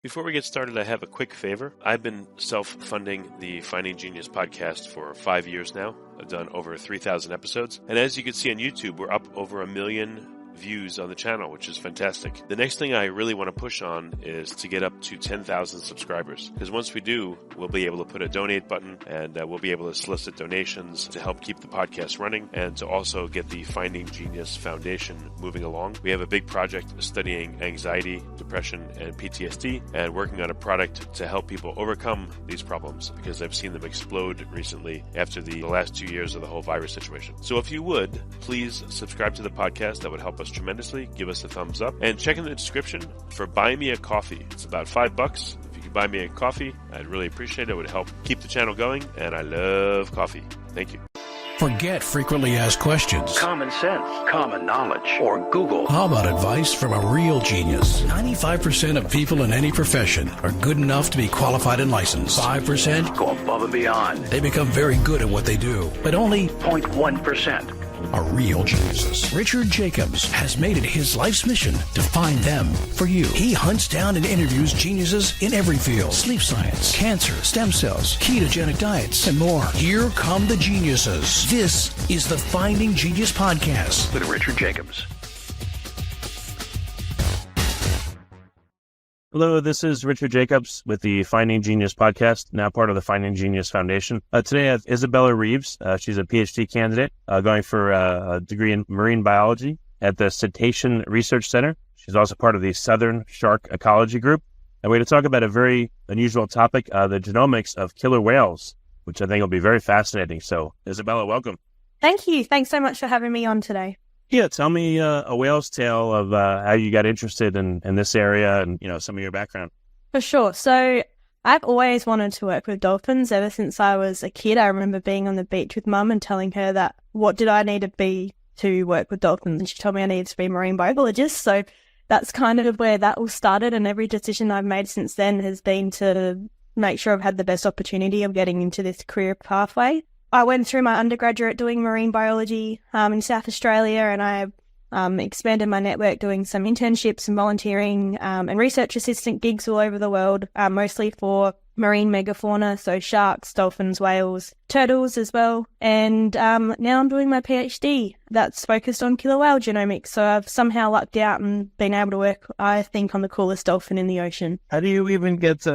Before we get started, I have a quick favor. I've been self-funding the Finding Genius podcast for 5 years now. I've done over 3,000 episodes. And as you can see on YouTube, we're up over 1 million views on the channel, which is fantastic. The next thing I really want to push on is to get up to 10,000 subscribers. Because once we do, we'll be able to put a donate button and we'll be able to solicit donations to help keep the podcast running and to also get the Finding Genius Foundation moving along. We have a big project studying anxiety, depression, and PTSD and working on a product to help people overcome these problems because I've seen them explode recently after the last 2 years of the whole virus situation. So if you would, please subscribe to the podcast. That would help us tremendously. Give us a thumbs up and check in the description for Buy Me a Coffee. It's about $5. If you could buy me a coffee, I'd really appreciate it. It would help keep the channel going, and I love coffee. Thank you. Forget frequently asked questions. Common sense, common knowledge, or Google. How about advice from a real genius? 95% of people in any profession are good enough to be qualified and licensed. 5% go above and beyond. They become very good at what they do, but only 0.1% are real geniuses. Richard Jacobs has made it his life's mission to find them for you. He hunts down and interviews geniuses in every field: sleep science, cancer, stem cells, ketogenic diets, and more. Here come the geniuses. This is the Finding Genius Podcast with Richard Jacobs. Hello, this is Richard Jacobs with the Finding Genius Podcast, now part of the Finding Genius Foundation. Today I have Isabella Reeves. She's a Ph.D. candidate going for a degree in marine biology at the Cetacean Research Center. She's also part of the Southern Shark Ecology Group. And we're going to talk about a very unusual topic, the genomics of killer whales, which I think will be very fascinating. So, Isabella, welcome. Thank you. Thanks so much for having me on today. Yeah, tell me a whale's tale of how you got interested in this area and, some of your background. For sure. So I've always wanted to work with dolphins ever since I was a kid. I remember being on the beach with mum and telling her that what did I need to be to work with dolphins? And she told me I needed to be a marine biologist. So that's kind of where that all started. And every decision I've made since then has been to make sure I've had the best opportunity of getting into this career pathway. I went through my undergraduate doing marine biology in South Australia, and I expanded my network doing some internships and volunteering and research assistant gigs all over the world, mostly for marine megafauna, so sharks, dolphins, whales, turtles as well. And now I'm doing my PhD that's focused on killer whale genomics. So I've somehow lucked out and been able to work, I think, on the coolest dolphin in the ocean. How do you even get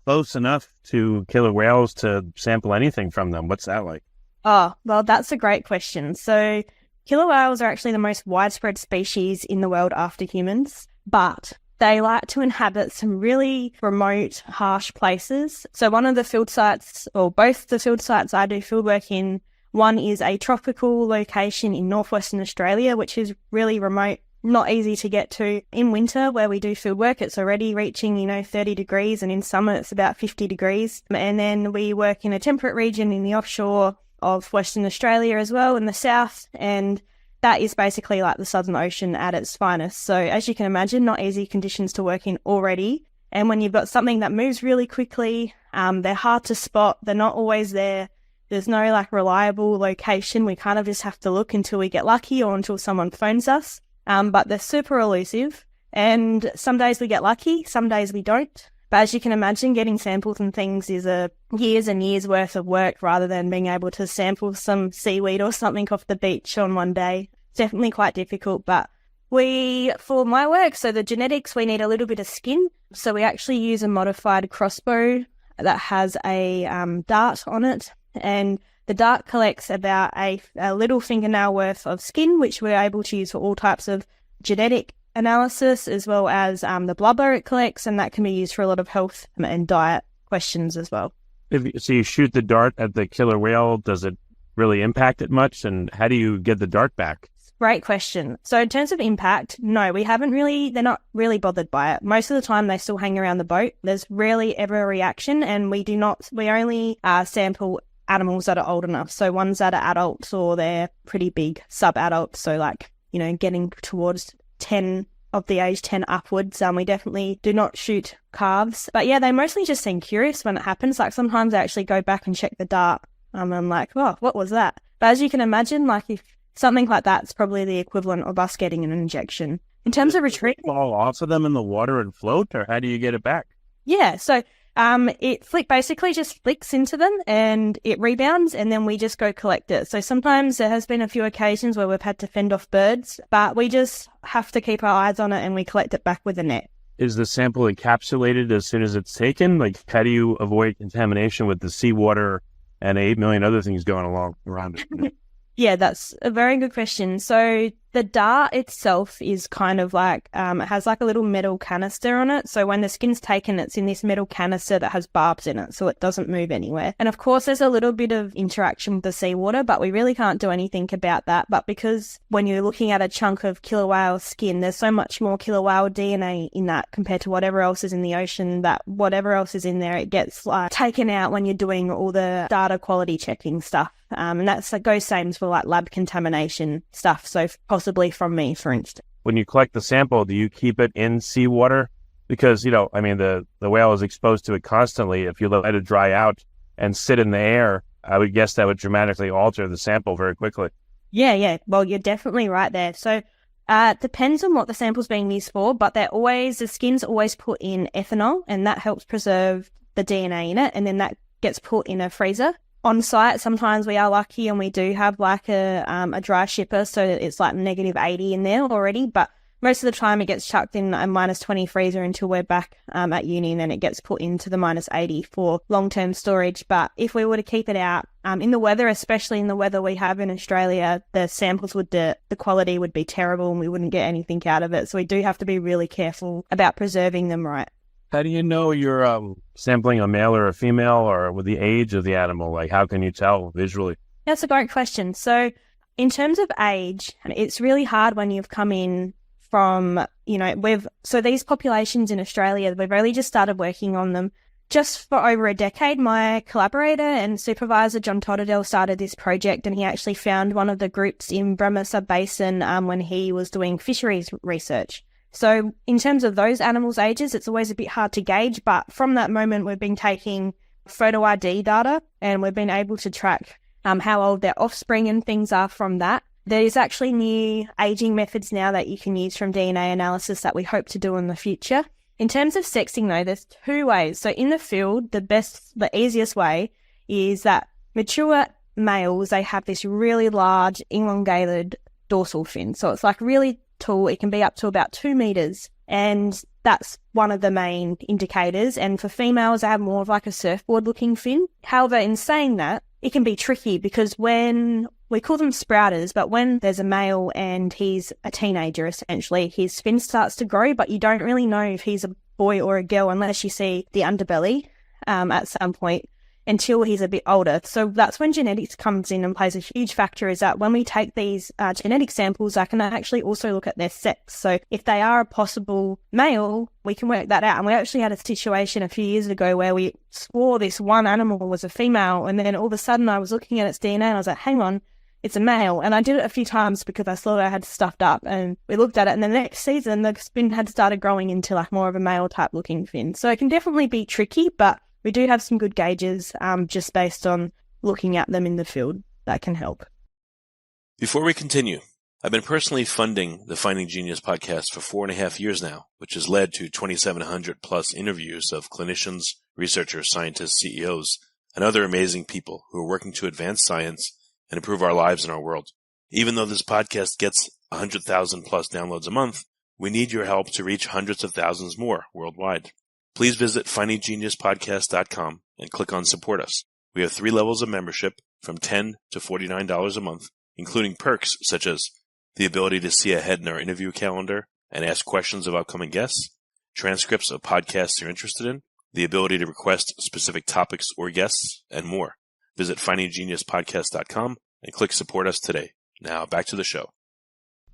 close enough to killer whales to sample anything from them? What's that like? Oh, well, that's a great question. So killer whales are actually the most widespread species in the world after humans, but they like to inhabit some really remote, harsh places. So one of the field sites, or both the field sites I do fieldwork in, one is a tropical location in northwestern Australia, which is really remote, not easy to get to. In winter, where we do field work, it's already reaching, 30 degrees, and in summer it's about 50 degrees. And then we work in a temperate region in the offshore of Western Australia as well, in the south, and that is basically like the Southern Ocean at its finest. So as you can imagine, not easy conditions to work in already. And when you've got something that moves really quickly, they're hard to spot, they're not always there. There's no reliable location. We kind of just have to look until we get lucky or until someone phones us. But they're super elusive, and some days we get lucky, some days we don't. But as you can imagine, getting samples and things is a years and years worth of work rather than being able to sample some seaweed or something off the beach on one day. It's definitely quite difficult, but for my work, so the genetics, we need a little bit of skin. So we actually use a modified crossbow that has a dart on it, and the dart collects about a little fingernail worth of skin, which we're able to use for all types of genetic analysis, as well as the blubber it collects, and that can be used for a lot of health and diet questions as well. So you shoot the dart at the killer whale, does it really impact it much? And how do you get the dart back? Great question. So in terms of impact, no, they're not really bothered by it. Most of the time they still hang around the boat. There's rarely ever a reaction, and we only sample animals that are old enough. So ones that are adults or they're pretty big sub-adults. So getting towards 10 of the age 10 upwards. We definitely do not shoot calves. But yeah, they mostly just seem curious when it happens. Sometimes I actually go back and check the dart. I'm like, oh, what was that? But as you can imagine, if something like that's probably the equivalent of us getting an injection. In terms of retrieving, fall off of them in the water and float, or how do you get it back? Yeah, so it basically just flicks into them and it rebounds, and then we just go collect it. So sometimes there has been a few occasions where we've had to fend off birds, but we just have to keep our eyes on it and we collect it back with a net. Is the sample encapsulated as soon as it's taken? Like, how do you avoid contamination with the seawater and 8 million other things going along around it? Yeah, that's a very good question. So the dart itself is kind of like, it has like a little metal canister on it. So when the skin's taken, it's in this metal canister that has barbs in it, so it doesn't move anywhere. And of course, there's a little bit of interaction with the seawater, but we really can't do anything about that. But because when you're looking at a chunk of killer whale skin, there's so much more killer whale DNA in that compared to whatever else is in the ocean, that whatever else is in there, it gets like taken out when you're doing all the data quality checking stuff. And that's like goes same for like lab contamination stuff. So possibly from me, for instance. When you collect the sample, do you keep it in seawater? Because, the whale is exposed to it constantly. If you let it dry out and sit in the air, I would guess that would dramatically alter the sample very quickly. Yeah. Well, you're definitely right there. So it depends on what the sample's being used for, but the skin's always put in ethanol, and that helps preserve the DNA in it. And then that gets put in a freezer. On site, sometimes we are lucky and we do have like a dry shipper, so it's like -80 in there already, but most of the time it gets chucked in a -20 freezer until we're back at uni, and then it gets put into the -80 for long-term storage. But if we were to keep it out in the weather, especially in the weather we have in Australia, the samples the quality would be terrible and we wouldn't get anything out of it. So we do have to be really careful about preserving them right. How do you know you're sampling a male or a female, or with the age of the animal? Like, how can you tell visually? That's a great question. So in terms of age, it's really hard when you've come in from, so these populations in Australia, we've really just started working on them just for over a decade. My collaborator and supervisor, John Totterdell, started this project, and he actually found one of the groups in Bremer Sub-Basin when he was doing fisheries research. So in terms of those animals' ages, it's always a bit hard to gauge, but from that moment, we've been taking photo ID data, and we've been able to track how old their offspring and things are from that. There's actually new aging methods now that you can use from DNA analysis that we hope to do in the future. In terms of sexing, though, there's two ways. So in the field, the easiest way is that mature males, they have this really large, elongated dorsal fin. So it's like really tall. It can be up to about 2 meters, and that's one of the main indicators. And for females, they have more of like a surfboard looking fin. However, in saying that, it can be tricky because when we call them sprouters, but when there's a male and he's a teenager, essentially, his fin starts to grow, but you don't really know if he's a boy or a girl unless you see the underbelly at some point until he's a bit older. So that's when genetics comes in and plays a huge factor, is that when we take these genetic samples, I can actually also look at their sex. So if they are a possible male, we can work that out. And we actually had a situation a few years ago where we swore this one animal was a female, and then all of a sudden I was looking at its DNA and I was like, hang on, it's a male. And I did it a few times because I thought I had stuffed up, and we looked at it, and the next season the fin had started growing into like more of a male type looking fin. So it can definitely be tricky, but we do have some good gauges just based on looking at them in the field that can help. Before we continue, I've been personally funding the Finding Genius podcast for 4.5 years now, which has led to 2,700 plus interviews of clinicians, researchers, scientists, CEOs, and other amazing people who are working to advance science and improve our lives and our world. Even though this podcast gets 100,000 plus downloads a month, we need your help to reach hundreds of thousands more worldwide. Please visit findinggeniuspodcast.com and click on Support Us. We have 3 levels of membership from $10 to $49 a month, including perks such as the ability to see ahead in our interview calendar and ask questions of upcoming guests, transcripts of podcasts you're interested in, the ability to request specific topics or guests, and more. Visit findinggeniuspodcast.com and click Support Us today. Now back to the show.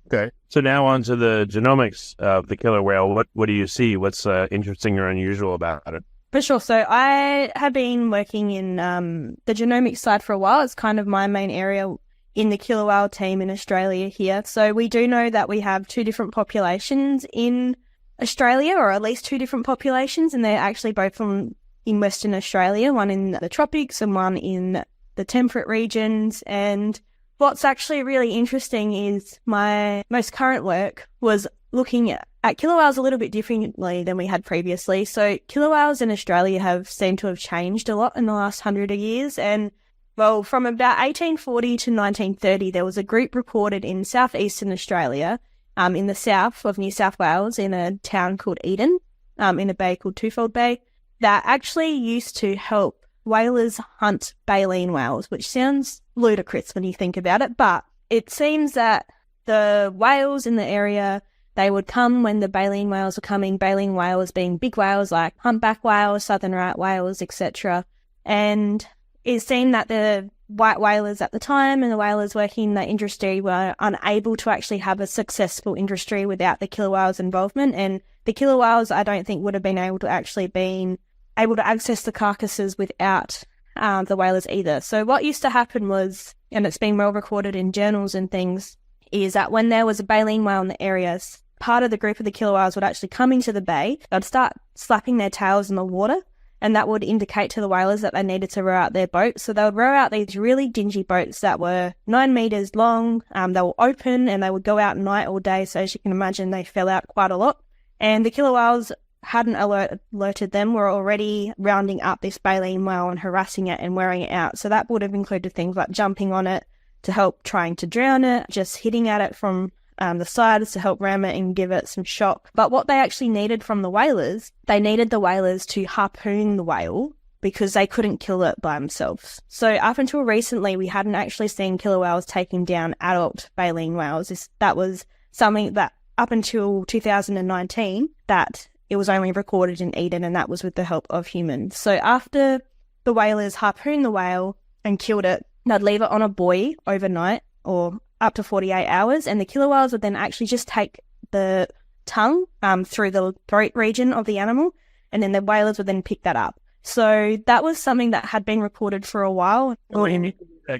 Okay. So now on to the genomics of the killer whale. What do you see? What's interesting or unusual about it? For sure. So I have been working in the genomics side for a while. It's kind of my main area in the killer whale team in Australia here. So we do know that we have 2 different populations in Australia, or at least 2 different populations, and they're actually both in Western Australia, one in the tropics and one in the temperate regions. And what's actually really interesting is my most current work was looking at killer whales a little bit differently than we had previously. So killer whales in Australia have seemed to have changed a lot in the last 100 years. And, well, from about 1840 to 1930, there was a group reported in southeastern Australia, in the south of New South Wales, in a town called Eden, in a bay called Twofold Bay, that actually used to help whalers hunt baleen whales, which sounds ludicrous when you think about it, but it seems that the whales in the area, they would come when the baleen whales were coming, baleen whales being big whales like humpback whales, southern right whales, etc. And it seemed that the white whalers at the time and the whalers working in that industry were unable to actually have a successful industry without the killer whales' involvement. And the killer whales, I don't think, would have been able to access the carcasses without the whalers either. So what used to happen was, and it's been well recorded in journals and things, is that when there was a baleen whale in the area, part of the group of the killer whales would actually come into the bay, they'd start slapping their tails in the water, and that would indicate to the whalers that they needed to row out their boat. So they would row out these really dingy boats that were 9 meters long. They were open and they would go out night all day. So as you can imagine, they fell out quite a lot. And the killer whales hadn't alerted them, were already rounding up this baleen whale and harassing it and wearing it out. So that would have included things like jumping on it to help trying to drown it, just hitting at it from the sides to help ram it and give it some shock. But what they actually needed from the whalers, they needed the whalers to harpoon the whale because they couldn't kill it by themselves. So up until recently, we hadn't actually seen killer whales taking down adult baleen whales. That was something that up until 2019, that it was only recorded in Eden, and that was with the help of humans. So after the whalers harpooned the whale and killed it, they'd leave it on a buoy overnight or up to 48 hours, and the killer whales would then actually just take the tongue through the throat region of the animal, and then the whalers would then pick that up. So that was something that had been reported for a while. What do you mean?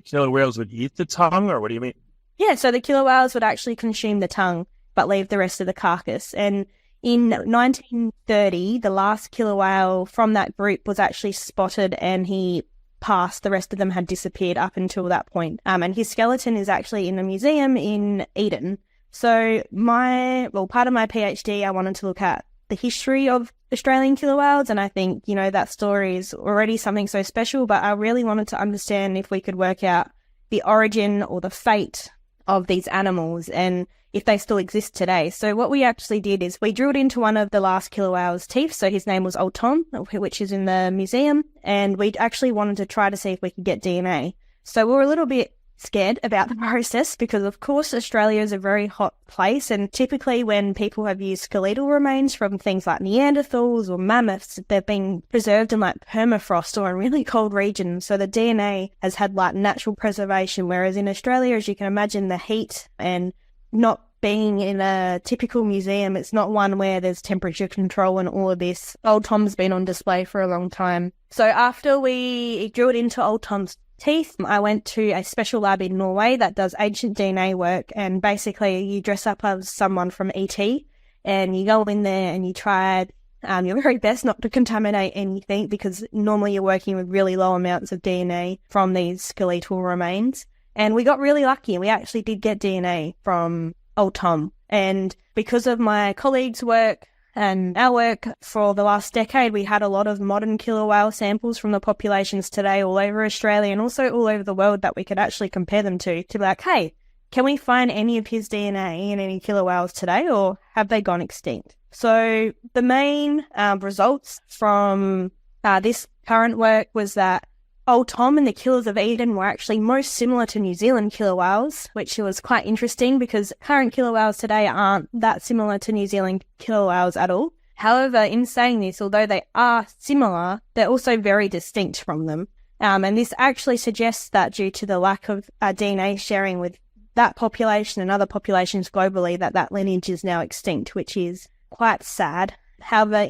Killer whales would eat the tongue, or what do you mean? Yeah, so the killer whales would actually consume the tongue, but leave the rest of the carcass. And in 1930, the last killer whale from that group was actually spotted, and he passed. The rest of them had disappeared up until that point. And his skeleton is actually in a museum in Eden. So part of my PhD, I wanted to look at the history of Australian killer whales, and I think, that story is already something so special, but I really wanted to understand if we could work out the origin or the fate of these animals and if they still exist today. So what we actually did is we drilled into one of the last killer whale's teeth. So his name was Old Tom, which is in the museum. And we actually wanted to try to see if we could get DNA. So we were a little bit scared about the process because, of course, Australia is a very hot place. And typically when people have used skeletal remains from things like Neanderthals or mammoths, they've been preserved in like permafrost or in really cold regions. So the DNA has had like natural preservation. Whereas in Australia, as you can imagine, the heat and not being in a typical museum, it's not one where there's temperature control and all of this. Old Tom's been on display for a long time. So after we drilled into Old Tom's teeth, I went to a special lab in Norway that does ancient DNA work, and basically you dress up as someone from ET and you go in there and you try your very best not to contaminate anything, because normally you're working with really low amounts of DNA from these skeletal remains. And we got really lucky, and we actually did get DNA from Old Tom. And because of my colleagues' work and our work for the last decade, we had a lot of modern killer whale samples from the populations today all over Australia and also all over the world that we could actually compare them to be like, hey, can we find any of his DNA in any killer whales today, or have they gone extinct? So the main results from this current work was that Old Tom and the killers of Eden were actually most similar to New Zealand killer whales, which was quite interesting because current killer whales today aren't that similar to New Zealand killer whales at all. However, in saying this, although they are similar, they're also very distinct from them. And this actually suggests that due to the lack of DNA sharing with that population and other populations globally, that lineage is now extinct, which is quite sad. However,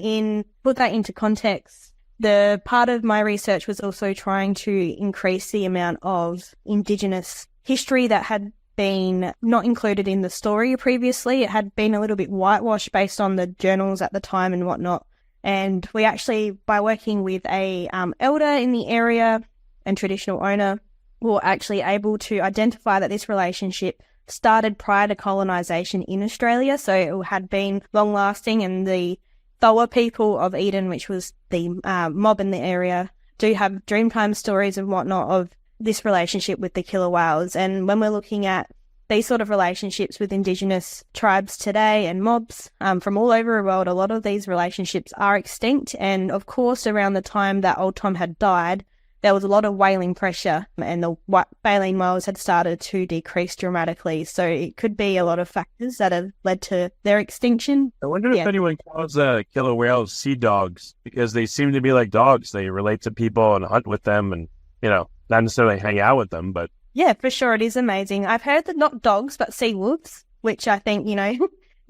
put that into context, the part of my research was also trying to increase the amount of Indigenous history that had been not included in the story previously. It had been a little bit whitewashed based on the journals at the time and whatnot. And we actually, by working with a elder in the area and traditional owner, were actually able to identify that this relationship started prior to colonisation in Australia, so it had been long-lasting, and the Thoa people of Eden, which was the mob in the area, do have Dreamtime stories and whatnot of this relationship with the killer whales. And when we're looking at these sort of relationships with Indigenous tribes today and mobs from all over the world, a lot of these relationships are extinct. And of course, around the time that Old Tom had died, there was a lot of whaling pressure, and the baleen whales had started to decrease dramatically. So it could be a lot of factors that have led to their extinction. I wonder if anyone calls killer whales sea dogs, because they seem to be like dogs. They relate to people and hunt with them and, not necessarily hang out with them, but... Yeah, for sure. It is amazing. I've heard that not dogs, but sea wolves, which I think,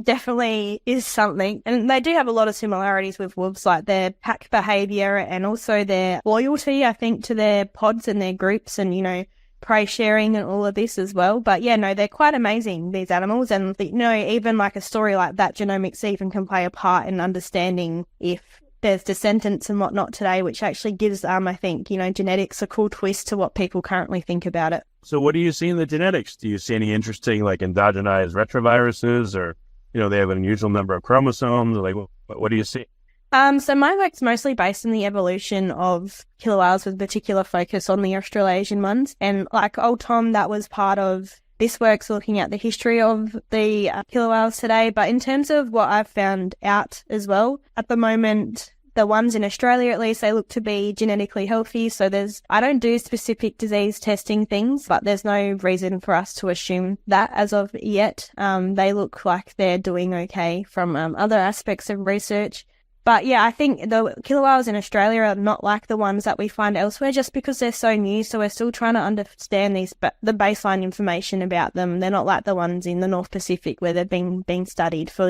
definitely is something. And they do have a lot of similarities with wolves, like their pack behavior and also their loyalty, I think, to their pods and their groups and, prey sharing and all of this as well. But yeah, no, they're quite amazing, these animals. And, even like a story like that, genomics even can play a part in understanding if there's descendants and whatnot today, which actually gives, I think, genetics a cool twist to what people currently think about it. So what do you see in the genetics? Do you see any interesting, like, endogenized retroviruses, or they have an unusual number of chromosomes? Like, what do you see? So my work's mostly based on the evolution of killer whales with particular focus on the Australasian ones. And like Old Tom, that was part of this work's looking at the history of the killer whales today. But in terms of what I've found out as well, at the moment, the ones in Australia, at least, they look to be genetically healthy. So I don't do specific disease testing things, but there's no reason for us to assume that as of yet. They look like they're doing okay from other aspects of research. But yeah, I think the killer whales in Australia are not like the ones that we find elsewhere, just because they're so new. So we're still trying to understand the baseline information about them. They're not like the ones in the North Pacific where they've been studied for,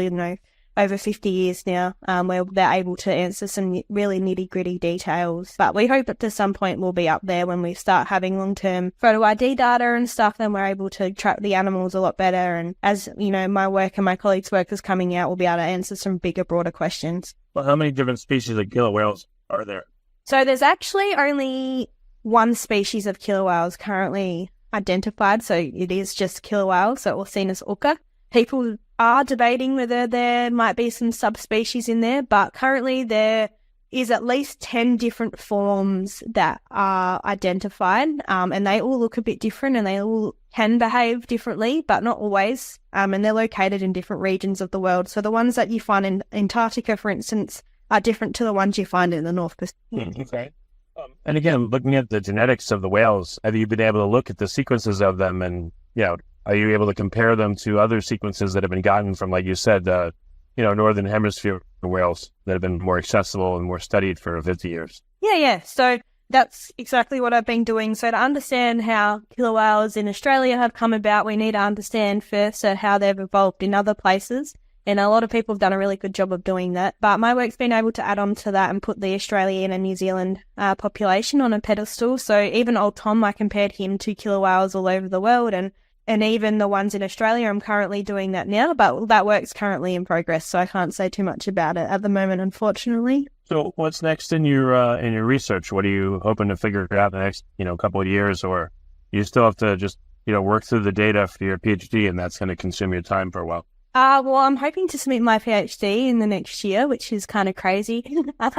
over 50 years now, where they're able to answer some really nitty-gritty details. But we hope that to some point we'll be up there when we start having long-term photo ID data and stuff, then we're able to track the animals a lot better. And as, my work and my colleagues' work is coming out, we'll be able to answer some bigger, broader questions. Well, how many different species of killer whales are there? So there's actually only one species of killer whales currently identified. So it is just killer whales, so Orcinus orca. People are debating whether there might be some subspecies in there, but currently there is at least 10 different forms that are identified, and they all look a bit different and they all can behave differently, but not always, and they're located in different regions of the world. So the ones that you find in Antarctica, for instance, are different to the ones you find in the North Pacific. Okay. And again, looking at the genetics of the whales, have you been able to look at the sequences of them and, are you able to compare them to other sequences that have been gotten from, like you said, Northern Hemisphere whales that have been more accessible and more studied for 50 years? Yeah. So that's exactly what I've been doing. So to understand how killer whales in Australia have come about, we need to understand first how they've evolved in other places. And a lot of people have done a really good job of doing that. But my work's been able to add on to that and put the Australian and New Zealand population on a pedestal. So even Old Tom, I compared him to killer whales all over the world, and even the ones in Australia, I'm currently doing that now, but that work's currently in progress, so I can't say too much about it at the moment, unfortunately. So what's next in your research? What are you hoping to figure out in the next, couple of years, or you still have to just, work through the data for your Ph.D. and that's going to consume your time for a while? Well, I'm hoping to submit my Ph.D. in the next year, which is kind of crazy, but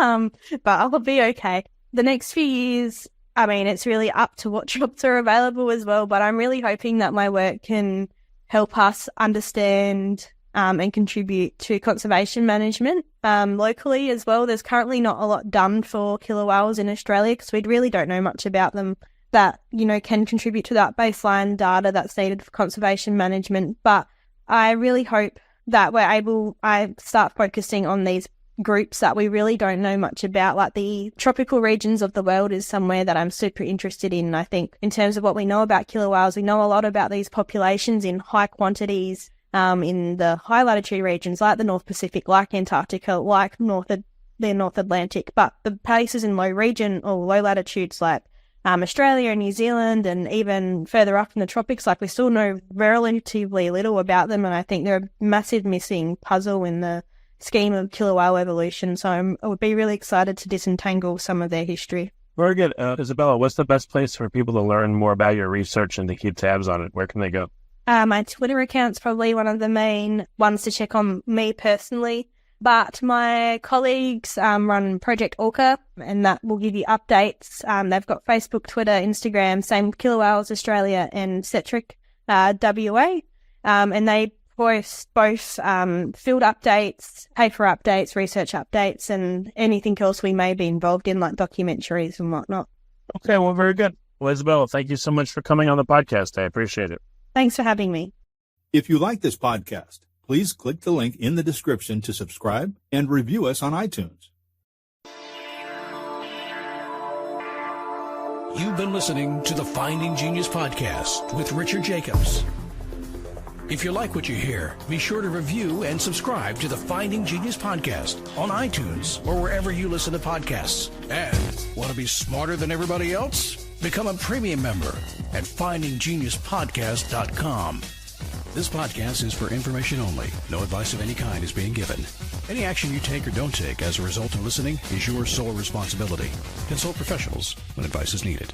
I'll be okay. The next few years, it's really up to what jobs are available as well, but I'm really hoping that my work can help us understand and contribute to conservation management locally as well. There's currently not a lot done for killer whales in Australia because we really don't know much about them that, can contribute to that baseline data that's needed for conservation management. But I really hope that I start focusing on these groups that we really don't know much about, like the tropical regions of the world is somewhere that I'm super interested in. I think in terms of what we know about killer whales, we know a lot about these populations in high quantities in the high latitude regions like the North Pacific, like Antarctica, like the North Atlantic, but the places in low latitudes like Australia and New Zealand and even further up in the tropics, like we still know relatively little about them, and I think they're a massive missing puzzle in the scheme of killer whale evolution, so I would be really excited to disentangle some of their history. Very good. Isabella, what's the best place for people to learn more about your research and to keep tabs on it? Where can they go? My Twitter account's probably one of the main ones to check on me personally. But my colleagues run Project Orca, and that will give you updates. They've got Facebook, Twitter, Instagram, same with Killer Whales Australia and Cetric WA. And they post both field updates, paper updates, research updates, and anything else we may be involved in, like documentaries and whatnot. Okay, well, very good. Well, Isabella, thank you so much for coming on the podcast. I appreciate it. Thanks for having me. If you like this podcast, please click the link in the description to subscribe and review us on iTunes. You've been listening to the Finding Genius podcast with Richard Jacobs. If you like what you hear, be sure to review and subscribe to the Finding Genius podcast on iTunes or wherever you listen to podcasts. And want to be smarter than everybody else? Become a premium member at findinggeniuspodcast.com. This podcast is for information only. No advice of any kind is being given. Any action you take or don't take as a result of listening is your sole responsibility. Consult professionals when advice is needed.